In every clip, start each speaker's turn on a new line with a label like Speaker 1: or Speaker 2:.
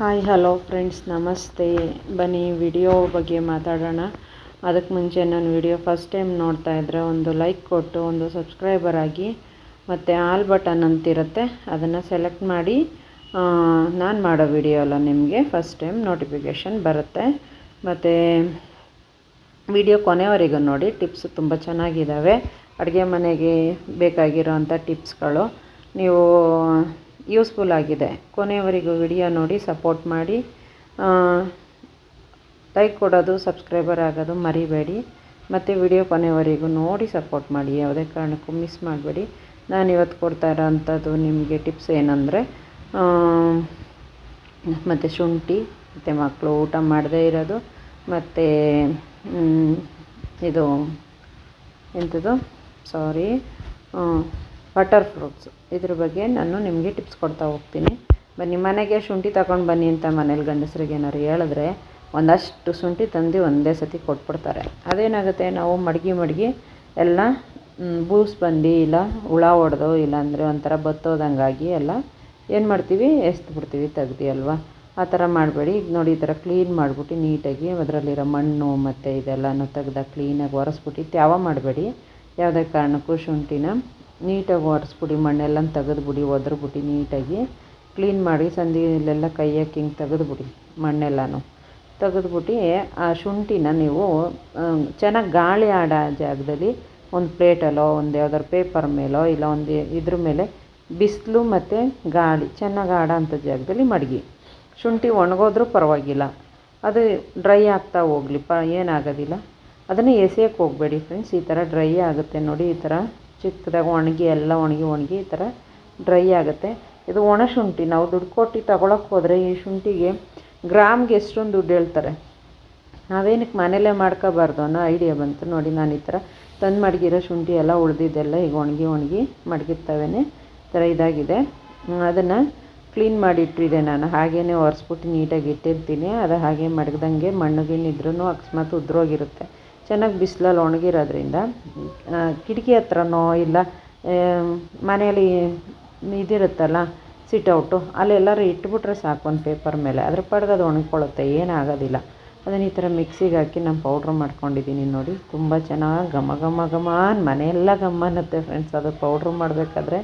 Speaker 1: Hi hello friends, ನಮಸ್ತೆ. ಬನ್ನಿ video ಬಗ್ಗೆ ಮಾತಾಡೋಣ. ಅದಕ್ಕೆ ಮುಂಚೆ ನಾನು ವಿಡಿಯೋ ಫಸ್ಟ್ ಟೈಮ್ ನೋಡ್ತಾ ಇದ್ದರೆ ಒಂದು ಲೈಕ್ ಕೊಟ್ಟು ಒಂದು ಸಬ್ಸ್ಕ್ರೈಬರ್ ಆಗಿ, ಮತ್ತು ಆಲ್ ಬಟನ್ ಅಂತಿರುತ್ತೆ ಅದನ್ನು ಸೆಲೆಕ್ಟ್ ಮಾಡಿ. ನಾನು ಮಾಡೋ ವಿಡಿಯೋ ಎಲ್ಲ ನಿಮಗೆ ಫಸ್ಟ್ ಟೈಮ್ ನೋಟಿಫಿಕೇಷನ್ ಬರುತ್ತೆ. ಮತ್ತು ವಿಡಿಯೋ ಕೊನೆಯವರೆಗೂ ನೋಡಿ, ಟಿಪ್ಸ್ ತುಂಬ ಚೆನ್ನಾಗಿದ್ದಾವೆ. ಅಡುಗೆ ಮನೆಗೆ ಬೇಕಾಗಿರೋವಂಥ ಟಿಪ್ಸ್ಗಳು ನೀವು ಯೂಸ್ಫುಲ್ ಆಗಿದೆ. ಕೊನೆಯವರೆಗೂ ವಿಡಿಯೋ ನೋಡಿ ಸಪೋರ್ಟ್ ಮಾಡಿ. ಲೈಕ್ ಕೊಡೋದು, ಸಬ್ಸ್ಕ್ರೈಬರ್ ಆಗೋದು ಮರಿಬೇಡಿ. ಮತ್ತು ವಿಡಿಯೋ ಕೊನೆಯವರೆಗೂ ನೋಡಿ ಸಪೋರ್ಟ್ ಮಾಡಿ, ಯಾವುದೇ ಕಾರಣಕ್ಕೂ ಮಿಸ್ ಮಾಡಬೇಡಿ. ನಾನು ಇವತ್ತು ಕೊಡ್ತಾ ಇರೋವಂಥದ್ದು ನಿಮಗೆ ಟಿಪ್ಸ್ ಏನಂದರೆ, ಮತ್ತು ಶುಂಠಿ, ಮತ್ತು ಮಕ್ಕಳು ಊಟ ಮಾಡದೇ ಇರೋದು, ಮತ್ತು ಇದು ಎಂಥದ್ದು ಬಟರ್ ಫ್ರೂಟ್ಸ್, ಇದ್ರ ಬಗ್ಗೆ ನಾನು ನಿಮಗೆ ಟಿಪ್ಸ್ ಕೊಡ್ತಾ ಹೋಗ್ತೀನಿ. ಬನ್ನಿ, ಮನೆಗೆ ಶುಂಠಿ ತಗೊಂಡು ಬನ್ನಿ ಅಂತ ಮನೇಲಿ ಗಂಡಸರಿಗೆ ಏನಾದ್ರು ಹೇಳಿದ್ರೆ ಒಂದಷ್ಟು ಶುಂಠಿ ತಂದು ಒಂದೇ ಸತಿ ಕೊಟ್ಬಿಡ್ತಾರೆ. ಅದೇನಾಗುತ್ತೆ, ನಾವು ಮಡಗಿ ಎಲ್ಲ ಬೂಸ್ ಬಂದು ಇಲ್ಲ ಹುಳ ಹೊಡೆದು ಇಲ್ಲಾಂದರೆ ಒಂಥರ ಬತ್ತೋದಂಗಾಗಿ ಎಲ್ಲ ಏನು ಮಾಡ್ತೀವಿ, ಎಸ್ದುಬಿಡ್ತೀವಿ ತೆಗ್ದು ಅಲ್ವಾ. ಆ ಥರ ಮಾಡಬೇಡಿ. ಈಗ ನೋಡಿ, ಈ ಥರ ಕ್ಲೀನ್ ಮಾಡಿಬಿಟ್ಟು ನೀಟಾಗಿ ಅದರಲ್ಲಿರೋ ಮಣ್ಣು ಮತ್ತು ಇದೆಲ್ಲನೂ ತೆಗ್ದು ಕ್ಲೀನಾಗಿ ಒರೆಸ್ಬಿಟ್ಟು ತ್ಯಾವ ಮಾಡಬೇಡಿ. ಯಾವುದೇ ಕಾರಣಕ್ಕೂ ಶುಂಠಿನ ನೀಟಾಗಿ ಒರೆಸ್ಬಿಡಿ, ಮಣ್ಣೆಲ್ಲ ತೆಗೆದುಬಿಡಿ, ಒದ್ರುಬಿಟ್ಟು ನೀಟಾಗಿ ಕ್ಲೀನ್ ಮಾಡಿ ಸಂದಿಲೆಲ್ಲ ಕೈ ಹಾಕಿ ಹಿಂಗೆ ತೆಗೆದುಬಿಡಿ, ಮಣ್ಣೆಲ್ಲನೂ ತೆಗೆದುಬಿಟ್ಟು ಆ ಶುಂಠಿನ ನೀವು ಚೆನ್ನಾಗಿ ಗಾಳಿ ಆಡೋ ಜಾಗದಲ್ಲಿ ಒಂದು ಪ್ಲೇಟಲ್ಲೋ ಒಂದು ಯಾವ್ದಾದ್ರು ಪೇಪರ್ ಮೇಲೋ ಇಲ್ಲ ಒಂದು ಇದ್ರ ಮೇಲೆ ಬಿಸಿಲು ಮತ್ತು ಗಾಳಿ ಚೆನ್ನಾಗಿ ಆಡೋ ಅಂಥ ಜಾಗದಲ್ಲಿ ಮಡಗಿ. ಶುಂಠಿ ಒಣಗೋದ್ರೂ ಪರವಾಗಿಲ್ಲ, ಅದು ಡ್ರೈ ಆಗ್ತಾ ಹೋಗಲಿ, ಏನಾಗೋದಿಲ್ಲ. ಅದನ್ನು ಎಸೆಯೋಕ್ಕೆ ಹೋಗಬೇಡಿ ಫ್ರೆಂಡ್ಸ್. ಈ ಥರ ಡ್ರೈ ಆಗುತ್ತೆ ನೋಡಿ, ಈ ಥರ ಚಿಕ್ಕದಾಗಿ ಒಣಗಿ ಎಲ್ಲ ಒಣಗಿ ಈ ಥರ ಡ್ರೈ ಆಗುತ್ತೆ. ಇದು ಒಣ ಶುಂಠಿ. ನಾವು ದುಡ್ಡು ಕೊಟ್ಟು ತಗೊಳಕ್ಕೆ ಹೋದರೆ ಈ ಶುಂಠಿಗೆ ಗ್ರಾಮ್ಗೆ ಎಷ್ಟೊಂದು ದುಡ್ಡು ಹೇಳ್ತಾರೆ. ನಾವೇನಕ್ಕೆ ಮನೇಲೇ ಮಾಡ್ಕೋಬಾರ್ದು ಅನ್ನೋ ಐಡಿಯಾ ಬಂತು ನೋಡಿ. ನಾನು ಈ ಥರ ತಂದು ಮಡಗಿರೋ ಶುಂಠಿ ಎಲ್ಲ ಉಳಿದಿದ್ದೆಲ್ಲ ಈಗ ಒಣಗಿ ಮಡಗಿರ್ತವೇ ಈ ಥರ ಇದಾಗಿದೆ. ಅದನ್ನು ಕ್ಲೀನ್ ಮಾಡಿಟ್ಟಿದೆ ನಾನು, ಹಾಗೇ ಒರೆಸ್ಬಿಟ್ಟು ನೀಟಾಗಿ ಇಟ್ಟಿರ್ತೀನಿ. ಅದು ಹಾಗೆ ಮಡಗ್ದಂಗೆ ಮಣ್ಣುಗಿನ್ನಿದ್ರೂ ಅಕಸ್ಮಾತ್ ಉದ್ರೋಗಿರುತ್ತೆ. ಚೆನ್ನಾಗಿ ಬಿಸಿಲಲ್ಲಿ ಒಣಗಿರೋದ್ರಿಂದ ಕಿಟಕಿ ಹತ್ರನೋ ಇಲ್ಲ ಮನೆಯಲ್ಲಿ ಇದಿರುತ್ತಲ್ಲ ಸಿಟೌಟು, ಅಲ್ಲೆಲ್ಲರೂ ಇಟ್ಬಿಟ್ರೆ ಸಾಕು ಒಂದು ಪೇಪರ್ ಮೇಲೆ, ಅದ್ರ ಪಾಡ್ಗೆ ಅದು ಒಣಗಿಕೊಳ್ಳುತ್ತೆ, ಏನಾಗೋದಿಲ್ಲ. ಅದನ್ನು ಈ ಥರ ಮಿಕ್ಸಿಗೆ ಹಾಕಿ ನಾನು ಪೌಡ್ರ್ ಮಾಡ್ಕೊಂಡಿದ್ದೀನಿ ನೋಡಿ. ತುಂಬ ಚೆನ್ನಾಗಿ ಘಮ ಮನೆಯೆಲ್ಲ ಘಮ ಅನ್ನುತ್ತೆ ಫ್ರೆಂಡ್ಸ್. ಅದು ಪೌಡ್ರ್ ಮಾಡಬೇಕಾದ್ರೆ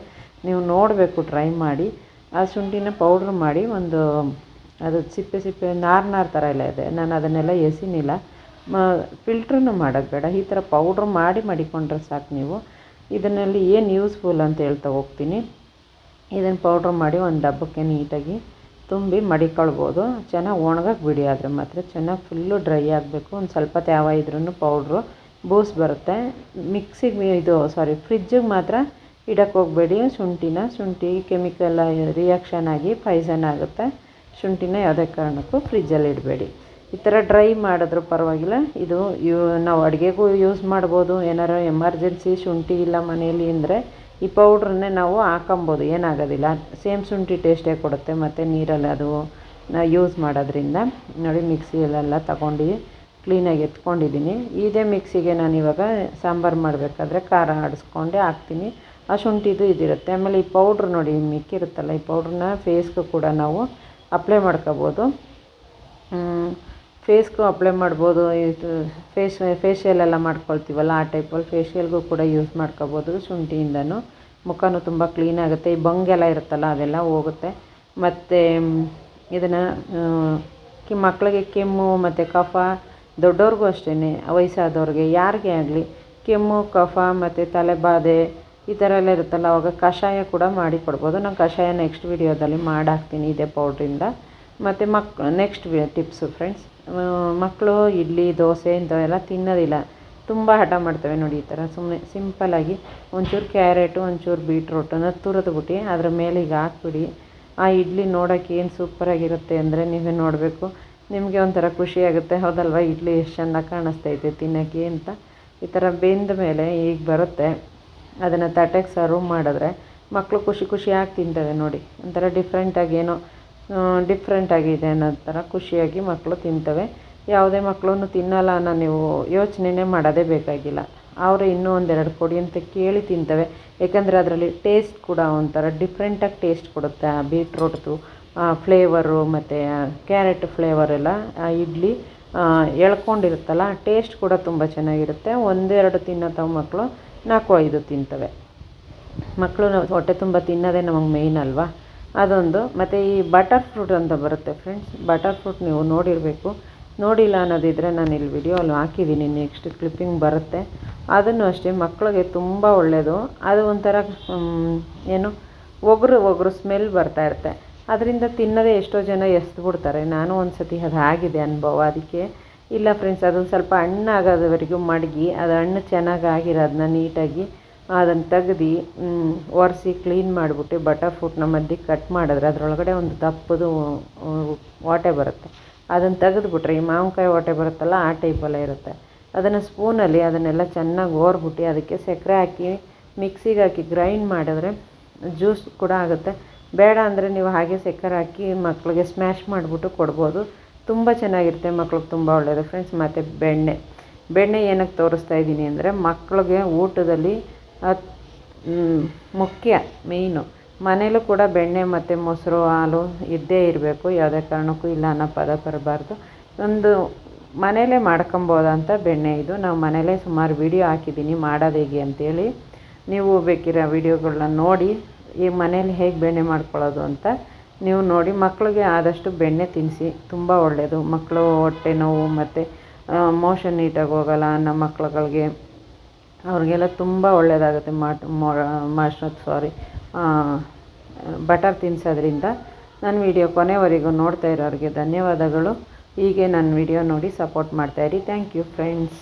Speaker 1: ನೀವು ನೋಡಬೇಕು, ಟ್ರೈ ಮಾಡಿ. ಆ ಶುಂಠಿನ ಪೌಡ್ರ್ ಮಾಡಿ ಒಂದು ಅದು ಸಿಪ್ಪೆ ನಾರು ಥರ ಎಲ್ಲ ಇದೆ, ನಾನು ಅದನ್ನೆಲ್ಲ ಎಸಿನಿಲ್ಲ. ಫಿಲ್ಟ್ರನ್ನು ಮಾಡೋದು ಬೇಡ, ಈ ಥರ ಪೌಡ್ರ್ ಮಾಡಿ ಮಡಿಕೊಂಡ್ರೆ ಸಾಕು ನೀವು. ಇದನ್ನಲ್ಲಿ ಏನು ಯೂಸ್ಫುಲ್ ಅಂತ ಹೇಳ್ತಾ ಹೋಗ್ತೀನಿ. ಇದನ್ನು ಪೌಡ್ರ್ ಮಾಡಿ ಒಂದು ಡಬ್ಬಕ್ಕೆ ನೀಟಾಗಿ ತುಂಬಿ ಮಡಿಕೊಳ್ಬೋದು. ಚೆನ್ನಾಗಿ ಒಣಗಕ್ಕೆ ಬಿಡಿ, ಆದರೆ ಮಾತ್ರ ಚೆನ್ನಾಗಿ ಫುಲ್ಲು ಡ್ರೈ ಆಗಬೇಕು. ಒಂದು ಸ್ವಲ್ಪ ತ್ಯಾವ ಇದ್ರೂ ಪೌಡ್ರು ಬೂಸ್ ಬರುತ್ತೆ. ಫ್ರಿಜ್ಜಿಗೆ ಮಾತ್ರ ಇಡಕ್ಕೆ ಹೋಗಬೇಡಿ ಶುಂಠಿ ಕೆಮಿಕಲ್ ರಿಯಾಕ್ಷನ್ ಆಗಿ ಪಾಯ್ಸನ್ ಆಗುತ್ತೆ. ಶುಂಠಿನ ಯಾವುದೇ ಕಾರಣಕ್ಕೂ ಫ್ರಿಜ್ಜಲ್ಲಿ ಇಡಬೇಡಿ. ಈ ಥರ ಡ್ರೈ ಮಾಡಿದ್ರೂ ಪರವಾಗಿಲ್ಲ. ಇದು ನಾವು ಅಡುಗೆಗೂ ಯೂಸ್ ಮಾಡ್ಬೋದು. ಏನಾರು ಎಮರ್ಜೆನ್ಸಿ ಶುಂಠಿ ಇಲ್ಲ ಮನೆಯಲ್ಲಿ ಅಂದರೆ ಈ ಪೌಡ್ರನ್ನೇ ನಾವು ಹಾಕೊಬೋದು, ಏನಾಗೋದಿಲ್ಲ. ಸೇಮ್ ಶುಂಠಿ ಟೇಸ್ಟೇ ಕೊಡುತ್ತೆ. ಮತ್ತು ನೀರಲ್ಲಿ ಅದು ಯೂಸ್ ಮಾಡೋದ್ರಿಂದ ನೋಡಿ, ಮಿಕ್ಸಿಯಲ್ಲೆಲ್ಲ ತಗೊಂಡು ಕ್ಲೀನಾಗಿ ಎತ್ಕೊಂಡಿದ್ದೀನಿ. ಇದೇ ಮಿಕ್ಸಿಗೆ ನಾನು ಇವಾಗ ಸಾಂಬಾರು ಮಾಡಬೇಕಾದ್ರೆ ಖಾರ ಆಡಿಸ್ಕೊಂಡೆ ಹಾಕ್ತೀನಿ. ಆ ಶುಂಠಿದು ಇದಿರುತ್ತೆ. ಆಮೇಲೆ ಈ ಪೌಡ್ರ್ ನೋಡಿ ಮಿಕ್ಕಿರುತ್ತಲ್ಲ, ಈ ಪೌಡ್ರನ್ನ ಫೇಸ್ಗೂ ಕೂಡ ನಾವು ಅಪ್ಲೈ ಮಾಡ್ಕೋಬೋದು. ಫೇಸ್ಗೂ ಅಪ್ಲೈ ಮಾಡ್ಬೋದು. ಇದು ಫೇಶಿಯಲೆಲ್ಲ ಮಾಡ್ಕೊಳ್ತೀವಲ್ಲ, ಆ ಟೈಪಲ್ಲಿ ಫೇಶಿಯಲ್ಗೂ ಕೂಡ ಯೂಸ್ ಮಾಡ್ಕೋಬೋದು ಶುಂಠಿಯಿಂದನೂ. ಮುಖನೂ ತುಂಬ ಕ್ಲೀನ್ ಆಗುತ್ತೆ. ಈ ಬಂಗೆಲ್ಲ ಇರುತ್ತಲ್ಲ ಅದೆಲ್ಲ ಹೋಗುತ್ತೆ. ಮತ್ತು ಇದನ್ನು ಮಕ್ಕಳಿಗೆ ಕೆಮ್ಮು ಮತ್ತು ಕಫ, ದೊಡ್ಡವ್ರಿಗೂ ಅಷ್ಟೇ, ವಯಸ್ಸಾದವ್ರಿಗೆ ಯಾರಿಗೇ ಆಗಲಿ ಕೆಮ್ಮು ಕಫ ಮತ್ತು ತಲೆಬಾಧೆ ಈ ಥರ ಎಲ್ಲ ಇರುತ್ತಲ್ಲ, ಅವಾಗ ಕಷಾಯ ಕೂಡ ಮಾಡಿ ಕೊಡ್ಬೋದು. ನಾನು ಕಷಾಯ ನೆಕ್ಸ್ಟ್ ವಿಡಿಯೋದಲ್ಲಿ ಮಾಡಾಕ್ತೀನಿ ಇದೇ ಪೌಡ್ರಿಂದ. ಮತ್ತು ನೆಕ್ಸ್ಟ್ ಟಿಪ್ಸು ಫ್ರೆಂಡ್ಸ್, ಮಕ್ಕಳು ಇಡ್ಲಿ ದೋಸೆ ಇಂಥವೆಲ್ಲ ತಿನ್ನೋದಿಲ್ಲ, ತುಂಬ ಹಠ ಮಾಡ್ತವೆ ನೋಡಿ. ಈ ಥರ ಸುಮ್ಮನೆ ಸಿಂಪಲ್ಲಾಗಿ ಒಂಚೂರು ಕ್ಯಾರೆಟು ಒಂಚೂರು ಬೀಟ್ರೂಟನ್ನು ತುರಿದ್ಬಿಟ್ಟು ಅದ್ರ ಮೇಲೆ ಈಗ ಹಾಕ್ಬಿಡಿ. ಆ ಇಡ್ಲಿ ನೋಡೋಕ್ಕೆ ಏನು ಸೂಪರಾಗಿರುತ್ತೆ ಅಂದರೆ ನೀವೇ ನೋಡಬೇಕು, ನಿಮಗೆ ಒಂಥರ ಖುಷಿಯಾಗುತ್ತೆ. ಹೌದಲ್ವ, ಇಡ್ಲಿ ಎಷ್ಟು ಚೆಂದ ಕಾಣಿಸ್ತೈತೆ ತಿನ್ನೋಕ್ಕೆ ಅಂತ. ಈ ಥರ ಬೆಂದ ಮೇಲೆ ಈಗ ಬರುತ್ತೆ, ಅದನ್ನು ತಟ್ಟೆಗೆ ಸರ್ವ್ ಮಾಡಿದ್ರೆ ಮಕ್ಕಳು ಖುಷಿಯಾಗಿ ತಿಂತವೆ ನೋಡಿ. ಒಂಥರ ಡಿಫ್ರೆಂಟಾಗಿದೆ ಅನ್ನೋ ಥರ ಖುಷಿಯಾಗಿ ಮಕ್ಕಳು ತಿಂತವೆ. ಯಾವುದೇ ಮಕ್ಕಳನ್ನು ತಿನ್ನಲ್ಲ ಅನ್ನೋ ನೀವು ಯೋಚನೆನೇ ಮಾಡೋದೇ ಬೇಕಾಗಿಲ್ಲ. ಅವರು ಇನ್ನೂ ಒಂದೆರಡು ಕೊಡಿ ಅಂತ ಕೇಳಿ ತಿಂತವೆ. ಯಾಕಂದರೆ ಅದರಲ್ಲಿ ಟೇಸ್ಟ್ ಕೂಡ ಒಂಥರ ಡಿಫ್ರೆಂಟಾಗಿ ಟೇಸ್ಟ್ ಕೊಡುತ್ತೆ. ಆ ಬೀಟ್ರೂಟ್ದು ಫ್ಲೇವರು ಮತ್ತು ಕ್ಯಾರೆಟ್ ಫ್ಲೇವರೆಲ್ಲ ಇಡ್ಲಿ ಎಳ್ಕೊಂಡಿರುತ್ತಲ್ಲ ಟೇಸ್ಟ್ ಕೂಡ ತುಂಬ ಚೆನ್ನಾಗಿರುತ್ತೆ. 1-2 ತಿನ್ನೋತಾವ ಮಕ್ಕಳು, 4-5 ತಿಂತವೆ. ಮಕ್ಕಳು ಹೊಟ್ಟೆ ತುಂಬ ತಿನ್ನೋದೇ ನಮಗೆ ಮೇಯ್ನ್ ಅಲ್ವಾ, ಅದೊಂದು. ಮತ್ತು ಈ ಬಟರ್ ಫ್ರೂಟ್ ಅಂತ ಬರುತ್ತೆ ಫ್ರೆಂಡ್ಸ್, ಬಟರ್ ಫ್ರೂಟ್ ನೀವು ನೋಡಿರಬೇಕು. ನೋಡಿಲ್ಲ ಅನ್ನೋದಿದ್ದರೆ ನಾನು ಇಲ್ಲಿ ವಿಡಿಯೋಲ್ಲಿ ಹಾಕಿದ್ದೀನಿ, ನೆಕ್ಸ್ಟ್ ಕ್ಲಿಪ್ಪಿಂಗ್ ಬರುತ್ತೆ. ಅದನ್ನು ಅಷ್ಟೇ ಮಕ್ಕಳಿಗೆ ತುಂಬ ಒಳ್ಳೆಯದು. ಅದು ಒಂಥರ ಏನು ಒಗರು ಸ್ಮೆಲ್ ಬರ್ತಾಯಿರುತ್ತೆ, ಅದರಿಂದ ತಿನ್ನೋದೇ ಎಷ್ಟೋ ಜನ ಎಸ್ದುಬಿಡ್ತಾರೆ. ನಾನು ಒಂದು ಸತಿ ಅದು ಆಗಿದೆ ಅನುಭವ. ಅದಕ್ಕೆ ಇಲ್ಲ ಫ್ರೆಂಡ್ಸ್, ಅದೊಂದು ಸ್ವಲ್ಪ ಹಣ್ಣಾಗೋದವರೆಗೂ ಮಡಗಿ, ಅದು ಹಣ್ಣು ಚೆನ್ನಾಗಿ ಆಗಿರೋದನ್ನ ನೀಟಾಗಿ ಅದನ್ನು ತೆಗ್ದು ಒರೆಸಿ ಕ್ಲೀನ್ ಮಾಡಿಬಿಟ್ಟು ಬಟರ್ ಫ್ರೂಟ್ನ ಮಧ್ಯೆ ಕಟ್ ಮಾಡಿದ್ರೆ ಅದರೊಳಗಡೆ ಒಂದು ದಪ್ಪದು ವಾಟೆ ಬರುತ್ತೆ. ಅದನ್ನು ತೆಗೆದುಬಿಟ್ರೆ ಈ ಮಾವಿನಕಾಯಿ ವಾಟೆ ಬರುತ್ತಲ್ಲ ಆ ಟೈಪೆಲ್ಲ ಇರುತ್ತೆ. ಅದನ್ನು ಸ್ಪೂನಲ್ಲಿ ಅದನ್ನೆಲ್ಲ ಚೆನ್ನಾಗಿ ಓರ್ಬಿಟ್ಟು ಅದಕ್ಕೆ ಸಕ್ಕರೆ ಹಾಕಿ ಮಿಕ್ಸಿಗೆ ಹಾಕಿ ಗ್ರೈಂಡ್ ಮಾಡಿದ್ರೆ ಜ್ಯೂಸ್ ಕೂಡ ಆಗುತ್ತೆ. ಬೇಡ ಅಂದರೆ ನೀವು ಹಾಗೆ ಸಕ್ಕರೆ ಹಾಕಿ ಮಕ್ಕಳಿಗೆ ಸ್ಮ್ಯಾಶ್ ಮಾಡಿಬಿಟ್ಟು ಕೊಡ್ಬೋದು. ತುಂಬ ಚೆನ್ನಾಗಿರುತ್ತೆ, ಮಕ್ಳಿಗೆ ತುಂಬ ಒಳ್ಳೆಯದು ಫ್ರೆಂಡ್ಸ್. ಮತ್ತು ಬೆಣ್ಣೆ ಏನಕ್ಕೆ ತೋರಿಸ್ತಾ ಇದ್ದೀನಿ ಅಂದರೆ ಮಕ್ಕಳಿಗೆ ಊಟದಲ್ಲಿ ಮುಖ್ಯ ಮೇಯ್ನು. ಮನೇಲೂ ಕೂಡ ಬೆಣ್ಣೆ ಮತ್ತು ಮೊಸರು ಹಾಲು ಇದ್ದೇ ಇರಬೇಕು, ಯಾವುದೇ ಕಾರಣಕ್ಕೂ ಇಲ್ಲ ಅನ್ನೋ ಪದ ಬರಬಾರ್ದು. ಒಂದು ಮನೇಲೇ ಮಾಡ್ಕೊಬೋದಂಥ ಬೆಣ್ಣೆ ಇದು. ನಾವು ಮನೇಲೇ ಸುಮಾರು ವಿಡಿಯೋ ಹಾಕಿದ್ದೀನಿ ಮಾಡೋದು ಹೇಗೆ ಅಂತೇಳಿ, ನೀವು ಬೇಕಿರೋ ವಿಡಿಯೋಗಳನ್ನ ನೋಡಿ ಈ ಮನೇಲಿ ಹೇಗೆ ಬೆಣ್ಣೆ ಮಾಡ್ಕೊಳ್ಳೋದು ಅಂತ ನೀವು ನೋಡಿ. ಮಕ್ಕಳಿಗೆ ಆದಷ್ಟು ಬೆಣ್ಣೆ ತಿನ್ನಿಸಿ, ತುಂಬ ಒಳ್ಳೆಯದು. ಮಕ್ಕಳು ಹೊಟ್ಟೆ ನೋವು ಮತ್ತು ಮೋಷನ್ ನೀಟಾಗಿ ಹೋಗೋಲ್ಲ ಅನ್ನೋ ಮಕ್ಳುಗಳಿಗೆ ಅವ್ರಿಗೆಲ್ಲ ತುಂಬ ಒಳ್ಳೆಯದಾಗುತ್ತೆ ಬಟರ್ ತಿನ್ನಿಸೋದ್ರಿಂದ. ನನ್ನ ವಿಡಿಯೋ ಕೊನೆವರೆಗೂ ನೋಡ್ತಾ ಇರೋರಿಗೆ ಧನ್ಯವಾದಗಳು. ಹೀಗೆ ನನ್ನ ವಿಡಿಯೋ ನೋಡಿ ಸಪೋರ್ಟ್ ಮಾಡ್ತಾಯಿರಿ. Thank you friends.